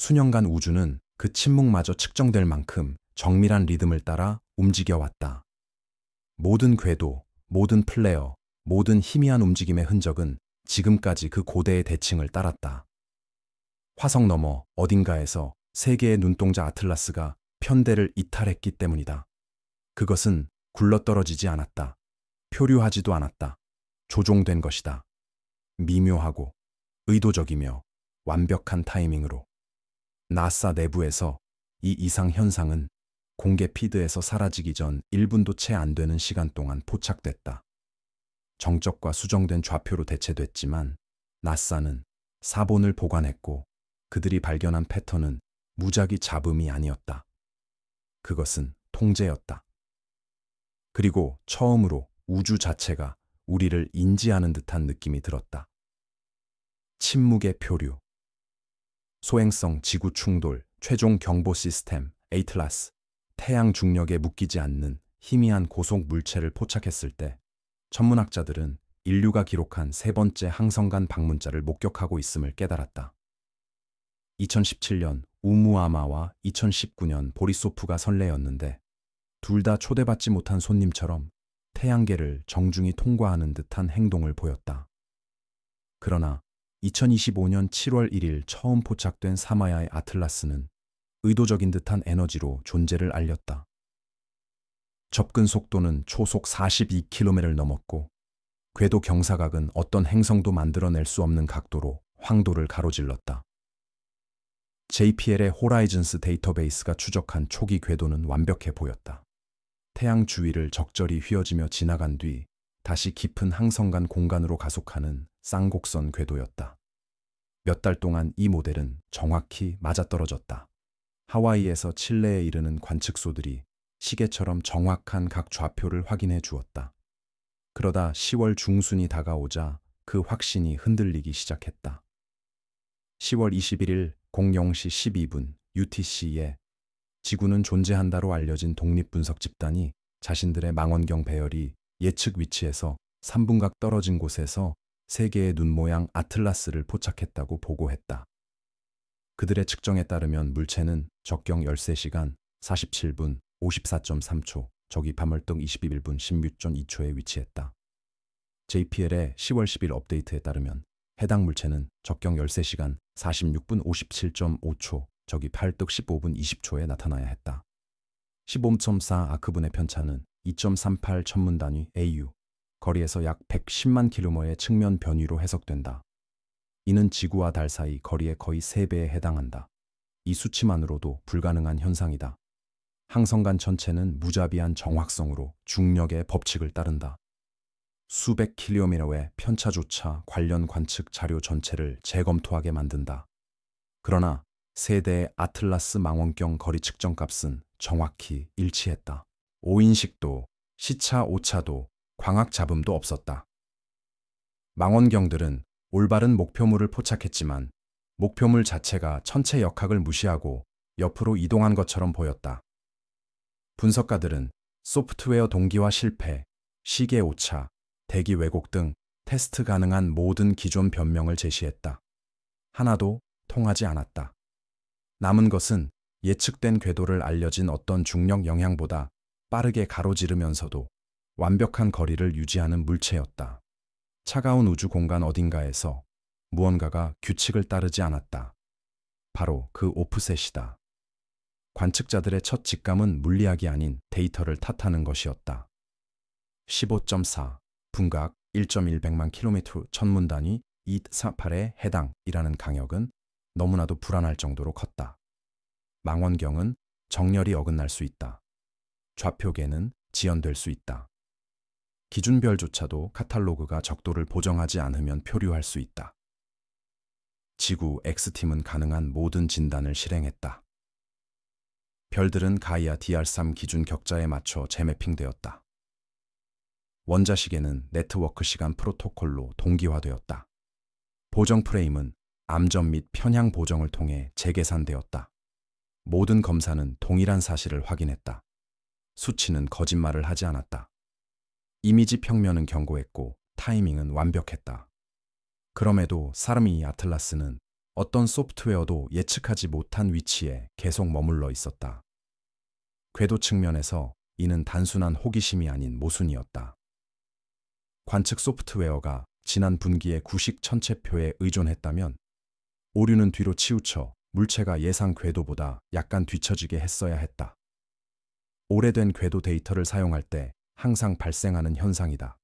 수년간 우주는 그 침묵마저 측정될 만큼 정밀한 리듬을 따라 움직여왔다. 모든 궤도, 모든 플레어, 모든 희미한 움직임의 흔적은 지금까지 그 고대의 대칭을 따랐다. 화성 너머 어딘가에서 세계의 눈동자 아틀라스가 편대를 이탈했기 때문이다. 그것은 굴러떨어지지 않았다. 표류하지도 않았다. 조종된 것이다. 미묘하고 의도적이며 완벽한 타이밍으로. 나사 내부에서 이 이상 현상은 공개 피드에서 사라지기 전 1분도 채 안 되는 시간 동안 포착됐다. 정적과 수정된 좌표로 대체됐지만 나사는 사본을 보관했고 그들이 발견한 패턴은 무작위 잡음이 아니었다. 그것은 통제였다. 그리고 처음으로 우주 자체가 우리를 인지하는 듯한 느낌이 들었다. 침묵의 표류. 소행성 지구 충돌, 최종 경보 시스템, 에이틀라스, 태양 중력에 묶이지 않는 희미한 고속 물체를 포착했을 때 천문학자들은 인류가 기록한 세 번째 항성간 방문자를 목격하고 있음을 깨달았다. 2017년 우무아마와 2019년 보리소프가 선례였는데 둘 다 초대받지 못한 손님처럼 태양계를 정중히 통과하는 듯한 행동을 보였다. 그러나 2025년 7월 1일 처음 포착된 사마야의 아틀라스는 의도적인 듯한 에너지로 존재를 알렸다. 접근 속도는 초속 42km를 넘었고 궤도 경사각은 어떤 행성도 만들어낼 수 없는 각도로 황도를 가로질렀다. JPL의 호라이즌스 데이터베이스가 추적한 초기 궤도는 완벽해 보였다. 태양 주위를 적절히 휘어지며 지나간 뒤 다시 깊은 항성간 공간으로 가속하는 쌍곡선 궤도였다. 몇 달 동안 이 모델은 정확히 맞아떨어졌다. 하와이에서 칠레에 이르는 관측소들이 시계처럼 정확한 각 좌표를 확인해 주었다. 그러다 10월 중순이 다가오자 그 확신이 흔들리기 시작했다. 10월 21일 00시 12분 UTC에 지구는 존재한다로 알려진 독립분석 집단이 자신들의 망원경 배열이 예측 위치에서 3분각 떨어진 곳에서 세계의 눈 모양 아틀라스를 포착했다고 보고했다. 그들의 측정에 따르면 물체는 적경 13시간 47분 54.3초, 저기 밤을떡 21분 16.2초에 위치했다. JPL의 10월 10일 업데이트에 따르면 해당 물체는 적경 13시간 46분 57.5초, 저기 팔떡 15분 20초에 나타나야 했다. 15.4 아크분의 편차는 2.38 천문 단위 AU, 거리에서 약 110만 km의 측면 변위로 해석된다. 이는 지구와 달 사이 거리의 거의 3배에 해당한다. 이 수치만으로도 불가능한 현상이다. 항성간 전체는 무자비한 정확성으로 중력의 법칙을 따른다. 수백 킬로미터의 편차조차 관련 관측 자료 전체를 재검토하게 만든다. 그러나 세대의 아틀라스 망원경 거리 측정 값은 정확히 일치했다. 오인식도, 시차 오차도, 광학 잡음도 없었다. 망원경들은 올바른 목표물을 포착했지만 목표물 자체가 천체 역학을 무시하고 옆으로 이동한 것처럼 보였다. 분석가들은 소프트웨어 동기화 실패, 시계 오차, 대기 왜곡 등 테스트 가능한 모든 기존 변명을 제시했다. 하나도 통하지 않았다. 남은 것은 예측된 궤도를 알려진 어떤 중력 영향보다 빠르게 가로지르면서도 완벽한 거리를 유지하는 물체였다. 차가운 우주 공간 어딘가에서 무언가가 규칙을 따르지 않았다. 바로 그 오프셋이다. 관측자들의 첫 직감은 물리학이 아닌 데이터를 탓하는 것이었다. 15.4 분각 1.100만 km 천문 단위 248에 해당이라는 강역은 너무나도 불안할 정도로 컸다. 망원경은 정렬이 어긋날 수 있다. 좌표계는 지연될 수 있다. 기준별조차도 카탈로그가 적도를 보정하지 않으면 표류할 수 있다. 지구 X팀은 가능한 모든 진단을 실행했다. 별들은 가이아 DR3 기준 격자에 맞춰 재매핑되었다. 원자시계는 네트워크 시간 프로토콜로 동기화되었다. 보정 프레임은 암전 및 편향 보정을 통해 재계산되었다. 모든 검사는 동일한 사실을 확인했다. 수치는 거짓말을 하지 않았다. 이미지 평면은 견고했고 타이밍은 완벽했다. 그럼에도 사르미 아틀라스는 어떤 소프트웨어도 예측하지 못한 위치에 계속 머물러 있었다. 궤도 측면에서 이는 단순한 호기심이 아닌 모순이었다. 관측 소프트웨어가 지난 분기의 구식 천체표에 의존했다면 오류는 뒤로 치우쳐 물체가 예상 궤도보다 약간 뒤처지게 했어야 했다. 오래된 궤도 데이터를 사용할 때 항상 발생하는 현상이다.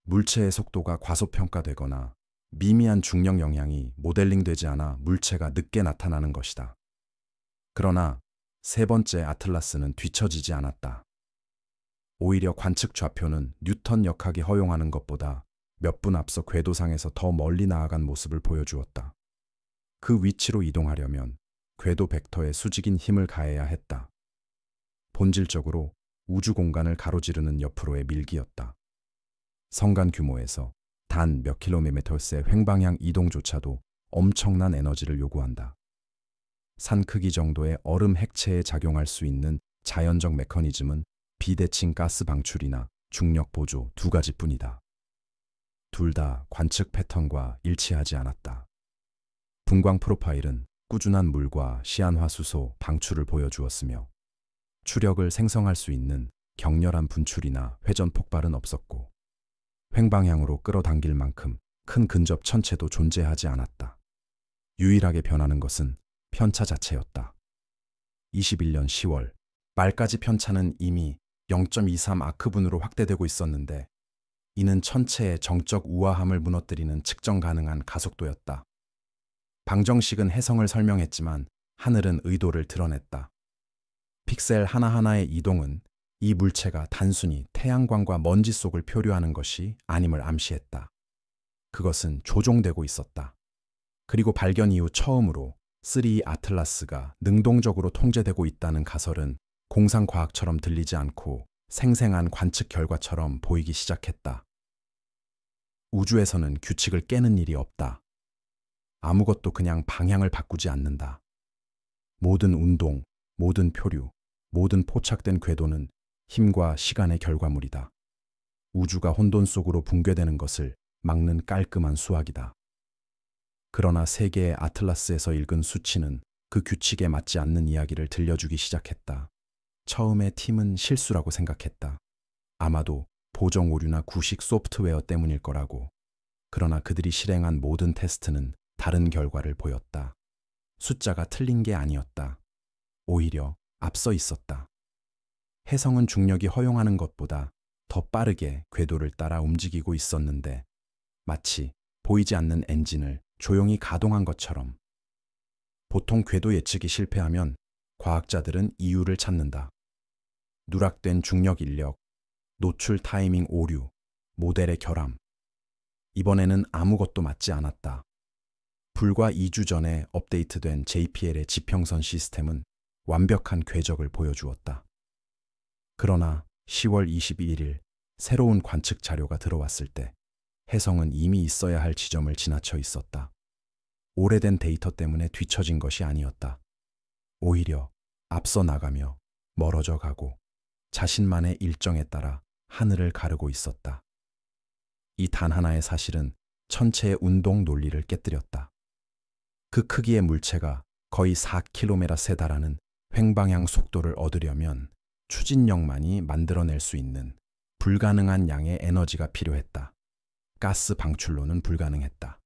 물체의 속도가 과소평가되거나 미미한 중력 영향이 모델링되지 않아 물체가 늦게 나타나는 것이다. 그러나 세 번째 아틀라스는 뒤처지지 않았다. 오히려 관측 좌표는 뉴턴 역학이 허용하는 것보다 몇 분 앞서 궤도상에서 더 멀리 나아간 모습을 보여주었다. 그 위치로 이동하려면 궤도 벡터에 수직인 힘을 가해야 했다. 본질적으로 우주 공간을 가로지르는 옆으로의 밀기였다. 성간 규모에서 단 몇 킬로미터의 횡방향 이동조차도 엄청난 에너지를 요구한다. 산 크기 정도의 얼음 핵체에 작용할 수 있는 자연적 메커니즘은 비대칭 가스 방출이나 중력 보조 두 가지뿐이다. 둘 다 관측 패턴과 일치하지 않았다. 분광 프로파일은 꾸준한 물과 시안화수소 방출을 보여주었으며 추력을 생성할 수 있는 격렬한 분출이나 회전 폭발은 없었고 횡방향으로 끌어당길 만큼 큰 근접 천체도 존재하지 않았다. 유일하게 변하는 것은 편차 자체였다. 21년 10월 말까지 편차는 이미 0.23 아크분으로 확대되고 있었는데 이는 천체의 정적 우아함을 무너뜨리는 측정 가능한 가속도였다. 방정식은 해성을 설명했지만 하늘은 의도를 드러냈다. 픽셀 하나하나의 이동은 이 물체가 단순히 태양광과 먼지 속을 표류하는 것이 아님을 암시했다. 그것은 조종되고 있었다. 그리고 발견 이후 처음으로 3 아틀라스가 능동적으로 통제되고 있다는 가설은 공상과학처럼 들리지 않고 생생한 관측 결과처럼 보이기 시작했다. 우주에서는 규칙을 깨는 일이 없다. 아무것도 그냥 방향을 바꾸지 않는다. 모든 운동, 모든 표류, 모든 포착된 궤도는 힘과 시간의 결과물이다. 우주가 혼돈 속으로 붕괴되는 것을 막는 깔끔한 수학이다. 그러나 세계의 아틀라스에서 읽은 수치는 그 규칙에 맞지 않는 이야기를 들려주기 시작했다. 처음에 팀은 실수라고 생각했다. 아마도 보정 오류나 구식 소프트웨어 때문일 거라고. 그러나 그들이 실행한 모든 테스트는 다른 결과를 보였다. 숫자가 틀린 게 아니었다. 오히려 앞서 있었다. 혜성은 중력이 허용하는 것보다 더 빠르게 궤도를 따라 움직이고 있었는데 마치 보이지 않는 엔진을 조용히 가동한 것처럼. 보통 궤도 예측이 실패하면 과학자들은 이유를 찾는다. 누락된 중력 인력, 노출 타이밍 오류, 모델의 결함. 이번에는 아무것도 맞지 않았다. 불과 2주 전에 업데이트된 JPL의 지평선 시스템은 완벽한 궤적을 보여주었다. 그러나 10월 21일 새로운 관측 자료가 들어왔을 때 혜성은 이미 있어야 할 지점을 지나쳐 있었다. 오래된 데이터 때문에 뒤처진 것이 아니었다. 오히려 앞서 나가며 멀어져 가고 자신만의 일정에 따라 하늘을 가르고 있었다. 이 단 하나의 사실은 천체의 운동 논리를 깨뜨렸다. 그 크기의 물체가 거의 4km에 달하는 횡방향 속도를 얻으려면 추진력만이 만들어낼 수 있는 불가능한 양의 에너지가 필요했다. 가스 방출로는 불가능했다.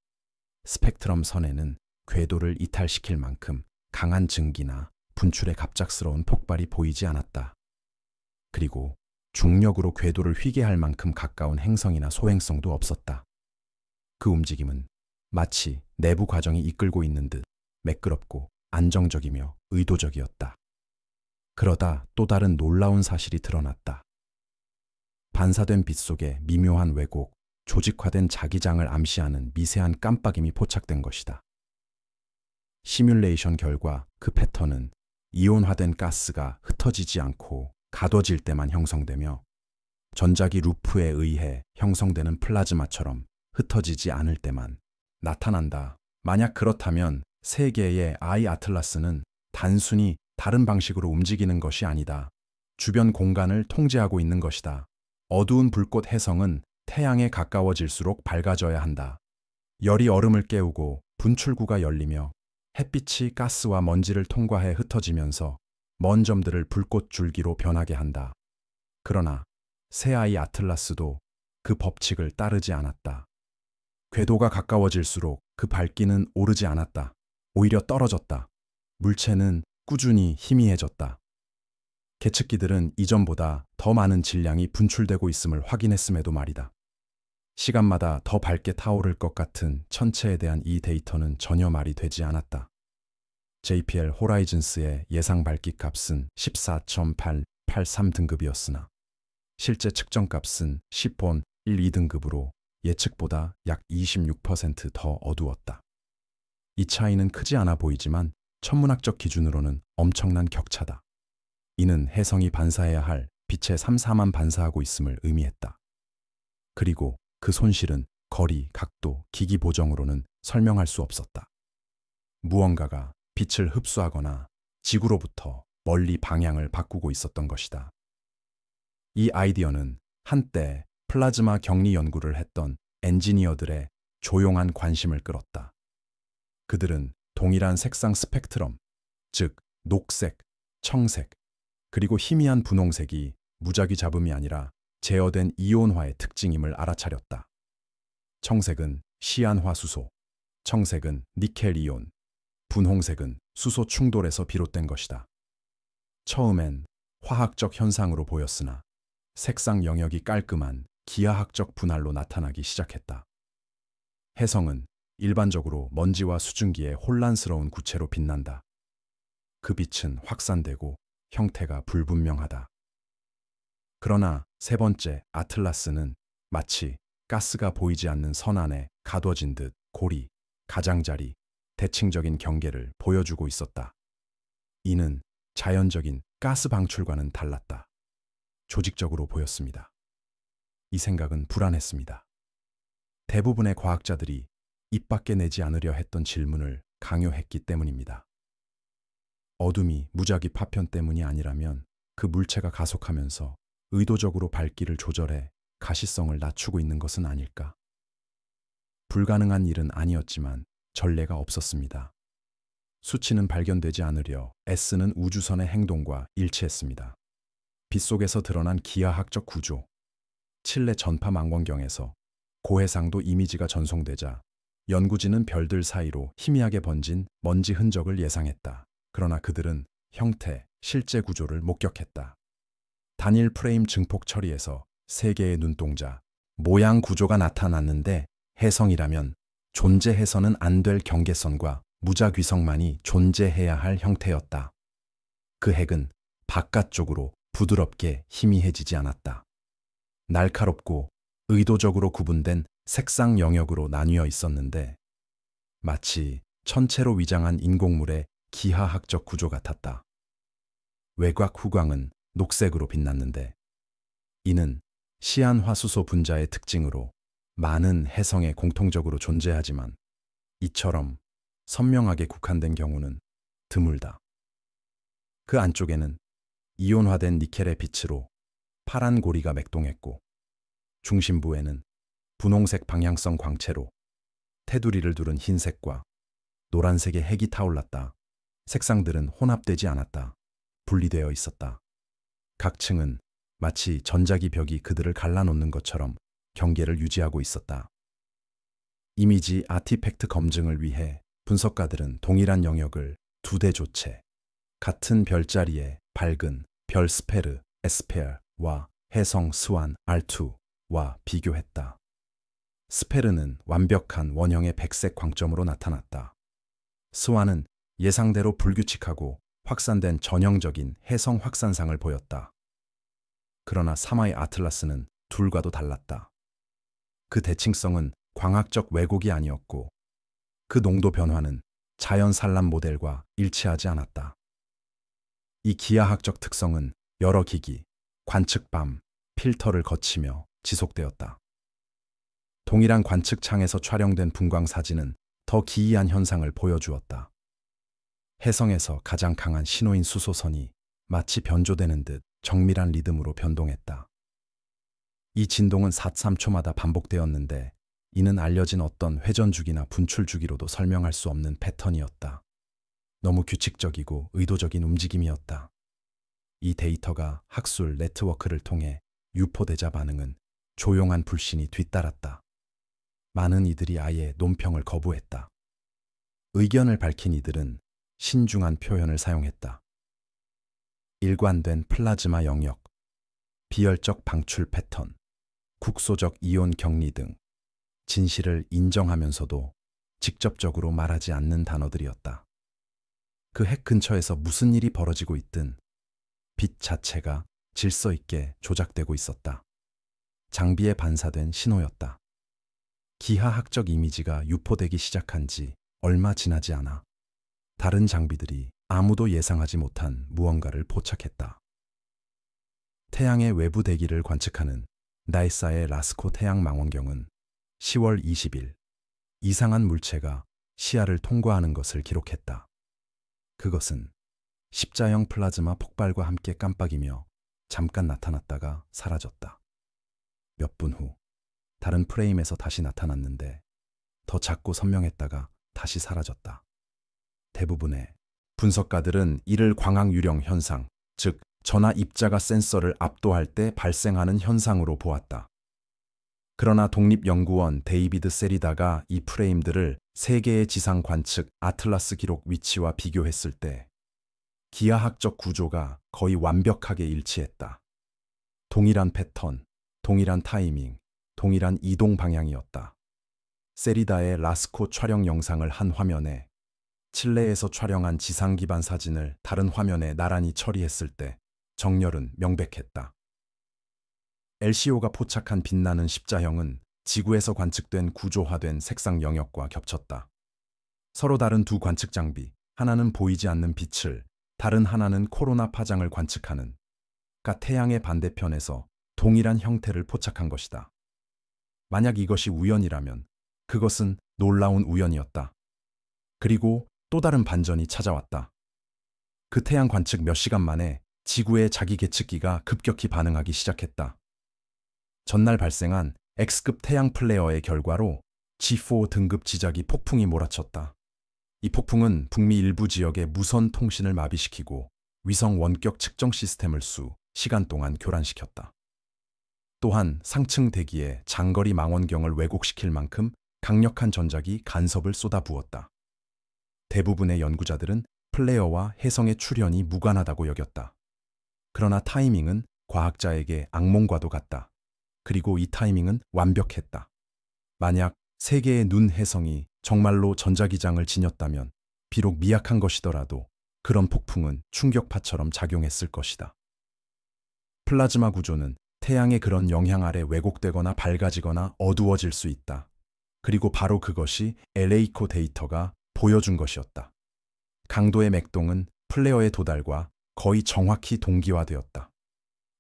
스펙트럼 선에는 궤도를 이탈시킬 만큼 강한 증기나 분출의 갑작스러운 폭발이 보이지 않았다. 그리고 중력으로 궤도를 휘게 할 만큼 가까운 행성이나 소행성도 없었다. 그 움직임은 마치 내부 과정이 이끌고 있는 듯 매끄럽고 안정적이며 의도적이었다. 그러다 또 다른 놀라운 사실이 드러났다. 반사된 빛 속에 미묘한 왜곡, 조직화된 자기장을 암시하는 미세한 깜빡임이 포착된 것이다. 시뮬레이션 결과 그 패턴은 이온화된 가스가 흩어지지 않고 가둬질 때만 형성되며 전자기 루프에 의해 형성되는 플라즈마처럼 흩어지지 않을 때만 나타난다. 만약 그렇다면 세계의 아이 아틀라스는 단순히 다른 방식으로 움직이는 것이 아니다. 주변 공간을 통제하고 있는 것이다. 어두운 불꽃 혜성은 태양에 가까워질수록 밝아져야 한다. 열이 얼음을 깨우고 분출구가 열리며 햇빛이 가스와 먼지를 통과해 흩어지면서 먼 점들을 불꽃 줄기로 변하게 한다. 그러나 새아이 아틀라스도 그 법칙을 따르지 않았다. 궤도가 가까워질수록 그 밝기는 오르지 않았다. 오히려 떨어졌다. 물체는 꾸준히 희미해졌다. 계측기들은 이전보다 더 많은 질량이 분출되고 있음을 확인했음에도 말이다. 시간마다 더 밝게 타오를 것 같은 천체에 대한 이 데이터는 전혀 말이 되지 않았다. JPL 호라이즌스의 예상 밝기 값은 14.883등급이었으나 실제 측정 값은 10본 12등급으로 예측보다 약 26% 더 어두웠다. 이 차이는 크지 않아 보이지만 천문학적 기준으로는 엄청난 격차다. 이는 혜성이 반사해야 할 빛의 3,4만 반사하고 있음을 의미했다. 그리고 그 손실은 거리, 각도, 기기 보정으로는 설명할 수 없었다. 무언가가 빛을 흡수하거나 지구로부터 멀리 방향을 바꾸고 있었던 것이다. 이 아이디어는 한때 플라즈마 격리 연구를 했던 엔지니어들의 조용한 관심을 끌었다. 그들은 동일한 색상 스펙트럼, 즉 녹색, 청색, 그리고 희미한 분홍색이 무작위 잡음이 아니라 제어된 이온화의 특징임을 알아차렸다. 청색은 시안화수소, 청색은 니켈이온, 분홍색은 수소 충돌에서 비롯된 것이다. 처음엔 화학적 현상으로 보였으나 색상 영역이 깔끔한 기하학적 분할로 나타나기 시작했다. 혜성은 일반적으로 먼지와 수증기의 혼란스러운 구체로 빛난다. 그 빛은 확산되고 형태가 불분명하다. 그러나 세 번째 아틀라스는 마치 가스가 보이지 않는 선 안에 가둬진 듯 고리, 가장자리, 대칭적인 경계를 보여주고 있었다. 이는 자연적인 가스 방출과는 달랐다. 조직적으로 보였습니다. 이 생각은 불안했습니다. 대부분의 과학자들이 입 밖에 내지 않으려 했던 질문을 강요했기 때문입니다. 어둠이 무작위 파편 때문이 아니라면 그 물체가 가속하면서 의도적으로 밝기를 조절해 가시성을 낮추고 있는 것은 아닐까? 불가능한 일은 아니었지만 전례가 없었습니다. 수치는 발견되지 않으려 S는 우주선의 행동과 일치했습니다. 빛 속에서 드러난 기하학적 구조, 칠레 전파 망원경에서 고해상도 이미지가 전송되자 연구진은 별들 사이로 희미하게 번진 먼지 흔적을 예상했다. 그러나 그들은 형태, 실제 구조를 목격했다. 단일 프레임 증폭 처리에서 세 개의 눈동자, 모양 구조가 나타났는데 혜성이라면 존재해서는 안 될 경계선과 무작위성만이 존재해야 할 형태였다. 그 핵은 바깥쪽으로 부드럽게 희미해지지 않았다. 날카롭고 의도적으로 구분된 색상 영역으로 나뉘어 있었는데 마치 천체로 위장한 인공물의 기하학적 구조 같았다. 외곽 후광은 녹색으로 빛났는데 이는 시안화수소 분자의 특징으로 많은 혜성에 공통적으로 존재하지만 이처럼 선명하게 국한된 경우는 드물다. 그 안쪽에는 이온화된 니켈의 빛으로 파란 고리가 맥동했고 중심부에는 분홍색 방향성 광채로 테두리를 두른 흰색과 노란색의 핵이 타올랐다. 색상들은 혼합되지 않았다. 분리되어 있었다. 각 층은 마치 전자기 벽이 그들을 갈라놓는 것처럼 경계를 유지하고 있었다. 이미지 아티팩트 검증을 위해 분석가들은 동일한 영역을 두 대 조체, 같은 별자리의 밝은 별 스페르, 에스페어와 혜성 스완, R2와 비교했다. 스페르는 완벽한 원형의 백색 광점으로 나타났다. 스완은 예상대로 불규칙하고 확산된 전형적인 혜성 확산상을 보였다. 그러나 사마이 아틀라스는 둘과도 달랐다. 그 대칭성은 광학적 왜곡이 아니었고 그 농도 변화는 자연 산란 모델과 일치하지 않았다. 이 기하학적 특성은 여러 기기, 관측밤, 필터를 거치며 지속되었다. 동일한 관측창에서 촬영된 분광 사진은 더 기이한 현상을 보여주었다. 혜성에서 가장 강한 신호인 수소선이 마치 변조되는 듯 정밀한 리듬으로 변동했다. 이 진동은 4~3초마다 반복되었는데 이는 알려진 어떤 회전주기나 분출주기로도 설명할 수 없는 패턴이었다. 너무 규칙적이고 의도적인 움직임이었다. 이 데이터가 학술 네트워크를 통해 유포되자 반응은 조용한 불신이 뒤따랐다. 많은 이들이 아예 논평을 거부했다. 의견을 밝힌 이들은 신중한 표현을 사용했다. 일관된 플라즈마 영역, 비열적 방출 패턴, 국소적 이온 격리 등 진실을 인정하면서도 직접적으로 말하지 않는 단어들이었다. 그 핵 근처에서 무슨 일이 벌어지고 있든 빛 자체가 질서 있게 조작되고 있었다. 장비에 반사된 신호였다. 기하학적 이미지가 유포되기 시작한 지 얼마 지나지 않아 다른 장비들이 아무도 예상하지 못한 무언가를 포착했다. 태양의 외부 대기를 관측하는 나사의 라스코 태양 망원경은 10월 20일 이상한 물체가 시야를 통과하는 것을 기록했다. 그것은 십자형 플라즈마 폭발과 함께 깜빡이며 잠깐 나타났다가 사라졌다. 몇 분 후 다른 프레임에서 다시 나타났는데 더 작고 선명했다가 다시 사라졌다. 대부분의 분석가들은 이를 광학 유령 현상, 즉 전하 입자가 센서를 압도할 때 발생하는 현상으로 보았다. 그러나 독립연구원 데이비드 세리다가 이 프레임들을 세 개의 지상 관측 아틀라스 기록 위치와 비교했을 때 기하학적 구조가 거의 완벽하게 일치했다. 동일한 패턴, 동일한 타이밍, 동일한 이동 방향이었다. 세리다의 라스코 촬영 영상을 한 화면에 칠레에서 촬영한 지상 기반 사진을 다른 화면에 나란히 처리했을 때 정렬은 명백했다. LCO가 포착한 빛나는 십자형은 지구에서 관측된 구조화된 색상 영역과 겹쳤다. 서로 다른 두 관측 장비, 하나는 보이지 않는 빛을, 다른 하나는 코로나 파장을 관측하는 태양의 반대편에서 동일한 형태를 포착한 것이다. 만약 이것이 우연이라면 그것은 놀라운 우연이었다. 그리고 또 다른 반전이 찾아왔다. 그 태양 관측 몇 시간 만에 지구의 자기 계측기가 급격히 반응하기 시작했다. 전날 발생한 X급 태양 플레어의 결과로 G4 등급 지작이 폭풍이 몰아쳤다. 이 폭풍은 북미 일부 지역의 무선 통신을 마비시키고 위성 원격 측정 시스템을 시간 동안 교란시켰다. 또한 상층 대기에 장거리 망원경을 왜곡시킬 만큼 강력한 전작이 간섭을 쏟아부었다. 대부분의 연구자들은 플레어와 혜성의 출현이 무관하다고 여겼다. 그러나 타이밍은 과학자에게 악몽과도 같다. 그리고 이 타이밍은 완벽했다. 만약 세 개의 눈 혜성이 정말로 전자기장을 지녔다면 비록 미약한 것이더라도 그런 폭풍은 충격파처럼 작용했을 것이다. 플라즈마 구조는 태양의 그런 영향 아래 왜곡되거나 밝아지거나 어두워질 수 있다. 그리고 바로 그것이 LA코 데이터가 보여준 것이었다. 강도의 맥동은 플레어의 도달과 거의 정확히 동기화되었다.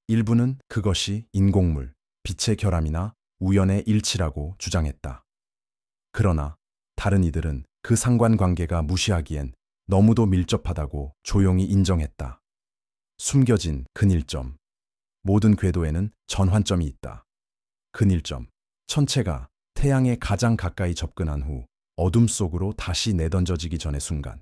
일부는 그것이 인공물, 빛의 결함이나 우연의 일치라고 주장했다. 그러나 다른 이들은 그 상관관계가 무시하기엔 너무도 밀접하다고 조용히 인정했다. 숨겨진 근일점. 모든 궤도에는 전환점이 있다. 근일점. 천체가 태양에 가장 가까이 접근한 후 어둠 속으로 다시 내던져지기 전의 순간.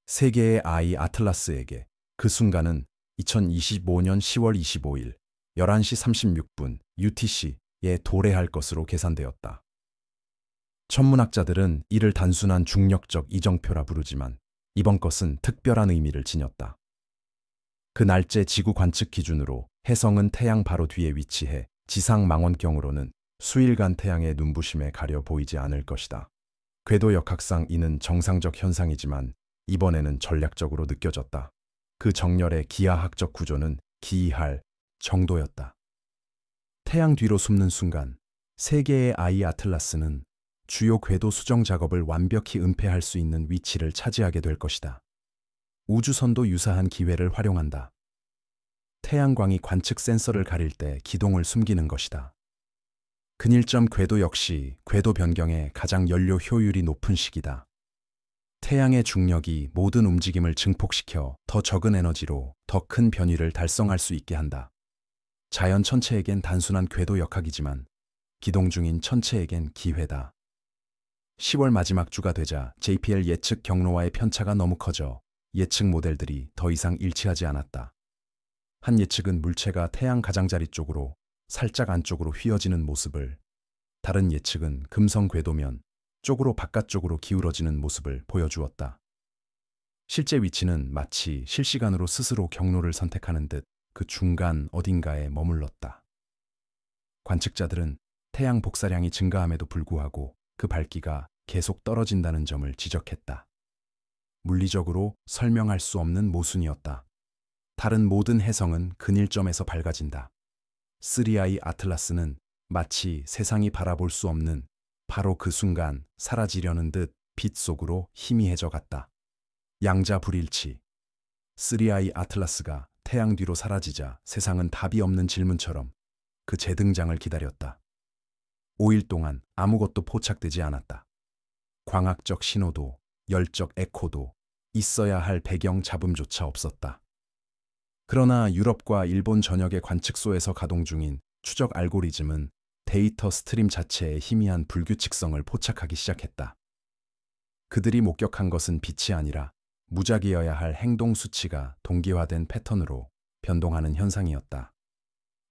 세계의 아이 아틀라스에게 그 순간은 2025년 10월 25일 11시 36분 UTC에 도래할 것으로 계산되었다. 천문학자들은 이를 단순한 중력적 이정표라 부르지만 이번 것은 특별한 의미를 지녔다. 그 날짜 지구 관측 기준으로 혜성은 태양 바로 뒤에 위치해 지상 망원경으로는 수일간 태양의 눈부심에 가려 보이지 않을 것이다. 궤도 역학상 이는 정상적 현상이지만 이번에는 전략적으로 느껴졌다. 그 정렬의 기하학적 구조는 기이할 정도였다. 태양 뒤로 숨는 순간 세계의 아이 아틀라스는 주요 궤도 수정 작업을 완벽히 은폐할 수 있는 위치를 차지하게 될 것이다. 우주선도 유사한 기회를 활용한다. 태양광이 관측 센서를 가릴 때 기동을 숨기는 것이다. 근일점 궤도 역시 궤도 변경의 가장 연료 효율이 높은 시기다. 태양의 중력이 모든 움직임을 증폭시켜 더 적은 에너지로 더 큰 변위를 달성할 수 있게 한다. 자연 천체에겐 단순한 궤도 역학이지만 기동 중인 천체에겐 기회다. 10월 마지막 주가 되자 JPL 예측 경로와의 편차가 너무 커져 예측 모델들이 더 이상 일치하지 않았다. 한 예측은 물체가 태양 가장자리 쪽으로 살짝 안쪽으로 휘어지는 모습을, 다른 예측은 금성 궤도면 쪽으로 바깥쪽으로 기울어지는 모습을 보여주었다. 실제 위치는 마치 실시간으로 스스로 경로를 선택하는 듯 그 중간 어딘가에 머물렀다. 관측자들은 태양 복사량이 증가함에도 불구하고 그 밝기가 계속 떨어진다는 점을 지적했다. 물리적으로 설명할 수 없는 모순이었다. 다른 모든 해성은 근일점에서 밝아진다. 3I 아틀라스는 마치 세상이 바라볼 수 없는 바로 그 순간 사라지려는 듯 빛 속으로 희미해져 갔다. 양자 불일치. 3I 아틀라스가 태양 뒤로 사라지자 세상은 답이 없는 질문처럼 그 재등장을 기다렸다. 5일 동안 아무것도 포착되지 않았다. 광학적 신호도, 열적 에코도, 있어야 할 배경 잡음조차 없었다. 그러나 유럽과 일본 전역의 관측소에서 가동 중인 추적 알고리즘은 데이터 스트림 자체의 희미한 불규칙성을 포착하기 시작했다. 그들이 목격한 것은 빛이 아니라 무작위여야 할 행동 수치가 동기화된 패턴으로 변동하는 현상이었다.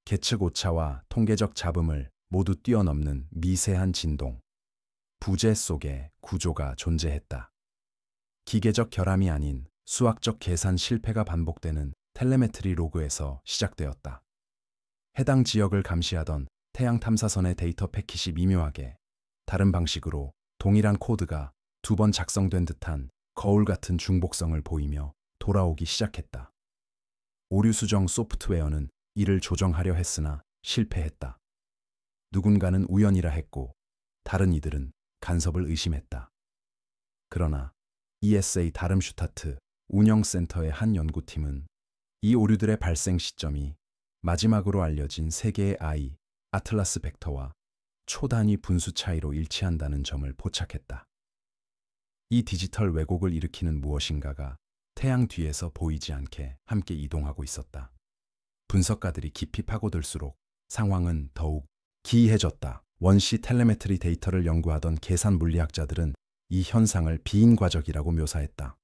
계측 오차와 통계적 잡음을 모두 뛰어넘는 미세한 진동. 부재 속에 구조가 존재했다. 기계적 결함이 아닌 수학적 계산 실패가 반복되는 텔레메트리 로그에서 시작되었다. 해당 지역을 감시하던 태양 탐사선의 데이터 패킷이 미묘하게 다른 방식으로 동일한 코드가 2번 작성된 듯한 거울 같은 중복성을 보이며 돌아오기 시작했다. 오류 수정 소프트웨어는 이를 조정하려 했으나 실패했다. 누군가는 우연이라 했고 다른 이들은 간섭을 의심했다. 그러나 ESA 다름슈타트 운영센터의 한 연구팀은 이 오류들의 발생 시점이 마지막으로 알려진 세 개의 I, 아틀라스 벡터와 초단위 분수 차이로 일치한다는 점을 포착했다. 이 디지털 왜곡을 일으키는 무엇인가가 태양 뒤에서 보이지 않게 함께 이동하고 있었다. 분석가들이 깊이 파고들수록 상황은 더욱 기이해졌다. 원시 텔레메트리 데이터를 연구하던 계산 물리학자들은 이 현상을 비인과적이라고 묘사했다.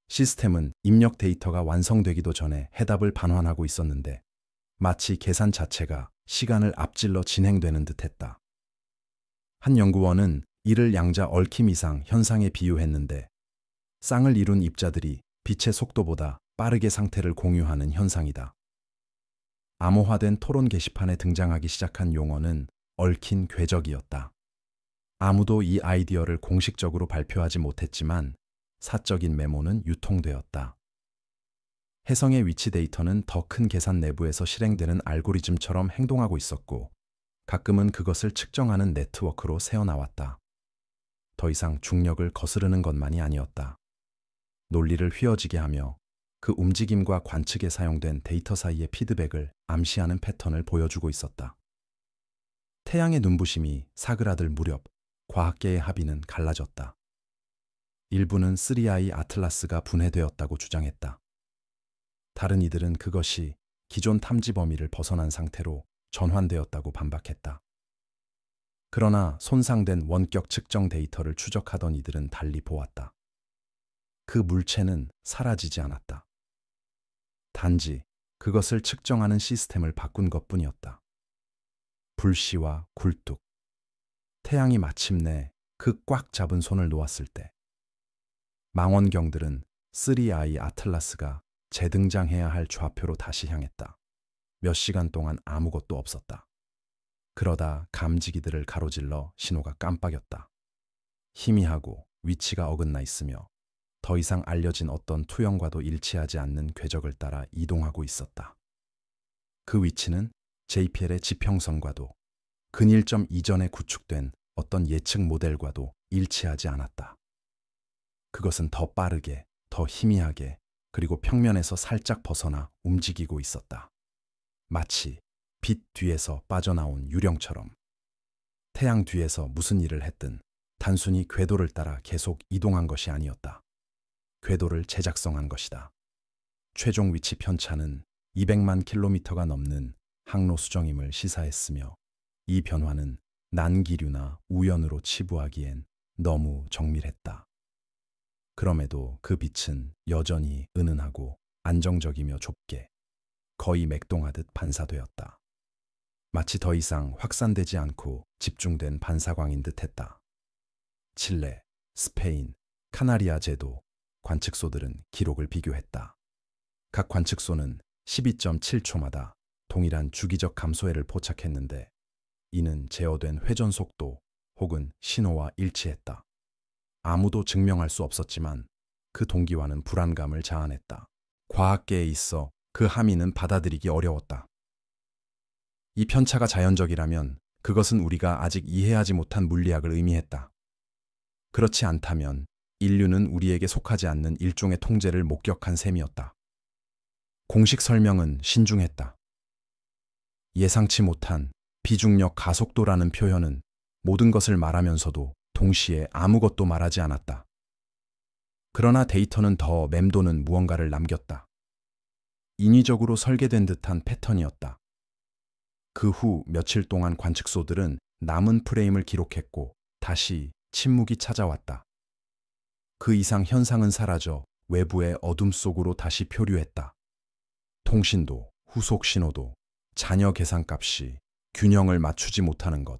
시스템은 입력 데이터가 완성되기도 전에 해답을 반환하고 있었는데 마치 계산 자체가 시간을 앞질러 진행되는 듯했다. 한 연구원은 이를 양자 얽힘 이상 현상에 비유했는데 쌍을 이룬 입자들이 빛의 속도보다 빠르게 상태를 공유하는 현상이다. 암호화된 토론 게시판에 등장하기 시작한 용어는 얽힌 궤적이었다. 아무도 이 아이디어를 공식적으로 발표하지 못했지만 사적인 메모는 유통되었다. 혜성의 위치 데이터는 더 큰 계산 내부에서 실행되는 알고리즘처럼 행동하고 있었고 가끔은 그것을 측정하는 네트워크로 새어나왔다. 더 이상 중력을 거스르는 것만이 아니었다. 논리를 휘어지게 하며 그 움직임과 관측에 사용된 데이터 사이의 피드백을 암시하는 패턴을 보여주고 있었다. 태양의 눈부심이 사그라들 무렵 과학계의 합의는 갈라졌다. 일부는 3I 아틀라스가 분해되었다고 주장했다. 다른 이들은 그것이 기존 탐지 범위를 벗어난 상태로 전환되었다고 반박했다. 그러나 손상된 원격 측정 데이터를 추적하던 이들은 달리 보았다. 그 물체는 사라지지 않았다. 단지 그것을 측정하는 시스템을 바꾼 것뿐이었다. 불씨와 굴뚝. 태양이 마침내 그 꽉 잡은 손을 놓았을 때 망원경들은 3I 아틀라스가 재등장해야 할 좌표로 다시 향했다. 몇 시간 동안 아무것도 없었다. 그러다 감지기들을 가로질러 신호가 깜빡였다. 희미하고 위치가 어긋나 있으며 더 이상 알려진 어떤 투영과도 일치하지 않는 궤적을 따라 이동하고 있었다. 그 위치는 JPL의 지평선과도 근일점 이전에 구축된 어떤 예측 모델과도 일치하지 않았다. 그것은 더 빠르게, 더 희미하게, 그리고 평면에서 살짝 벗어나 움직이고 있었다. 마치 빛 뒤에서 빠져나온 유령처럼. 태양 뒤에서 무슨 일을 했든 단순히 궤도를 따라 계속 이동한 것이 아니었다. 궤도를 재작성한 것이다. 최종 위치 편차는 200만 킬로미터가 넘는 항로 수정임을 시사했으며 이 변화는 난기류나 우연으로 치부하기엔 너무 정밀했다. 그럼에도 그 빛은 여전히 은은하고 안정적이며 좁게, 거의 맥동하듯 반사되었다. 마치 더 이상 확산되지 않고 집중된 반사광인 듯했다. 칠레, 스페인, 카나리아 제도 관측소들은 기록을 비교했다. 각 관측소는 12.7초마다 동일한 주기적 감소해를 포착했는데 이는 제어된 회전 속도 혹은 신호와 일치했다. 아무도 증명할 수 없었지만 그 동기와는 불안감을 자아냈다. 과학계에 있어 그 함의는 받아들이기 어려웠다. 이 편차가 자연적이라면 그것은 우리가 아직 이해하지 못한 물리학을 의미했다. 그렇지 않다면 인류는 우리에게 속하지 않는 일종의 통제를 목격한 셈이었다. 공식 설명은 신중했다. 예상치 못한 비중력 가속도라는 표현은 모든 것을 말하면서도 동시에 아무것도 말하지 않았다. 그러나 데이터는 더 맴도는 무언가를 남겼다. 인위적으로 설계된 듯한 패턴이었다. 그 후 며칠 동안 관측소들은 남은 프레임을 기록했고 다시 침묵이 찾아왔다. 그 이상 현상은 사라져 외부의 어둠 속으로 다시 표류했다. 통신도, 후속 신호도, 잔여 계산값이 균형을 맞추지 못하는 것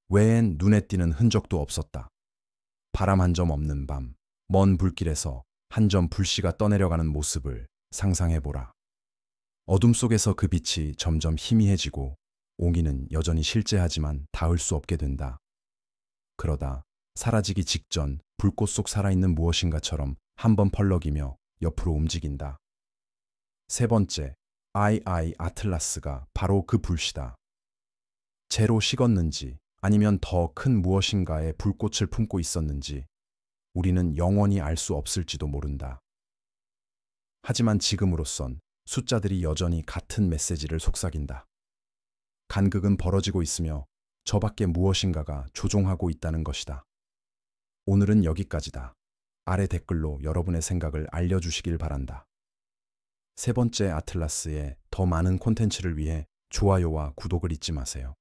외엔 눈에 띄는 흔적도 없었다. 바람 한 점 없는 밤, 먼 불길에서 한 점 불씨가 떠내려가는 모습을 상상해보라. 어둠 속에서 그 빛이 점점 희미해지고 옹이는 여전히 실제하지만 닿을 수 없게 된다. 그러다 사라지기 직전 불꽃 속 살아있는 무엇인가처럼 한번 펄럭이며 옆으로 움직인다. 세 번째, II 아틀라스가 바로 그 불씨다. 재로 식었는지 아니면 더 큰 무엇인가의 불꽃을 품고 있었는지 우리는 영원히 알 수 없을지도 모른다. 하지만 지금으로선 숫자들이 여전히 같은 메시지를 속삭인다. 간극은 벌어지고 있으며 저 밖에 무엇인가가 조종하고 있다는 것이다. 오늘은 여기까지다. 아래 댓글로 여러분의 생각을 알려주시길 바란다. 세 번째 아틀라스의 더 많은 콘텐츠를 위해 좋아요와 구독을 잊지 마세요.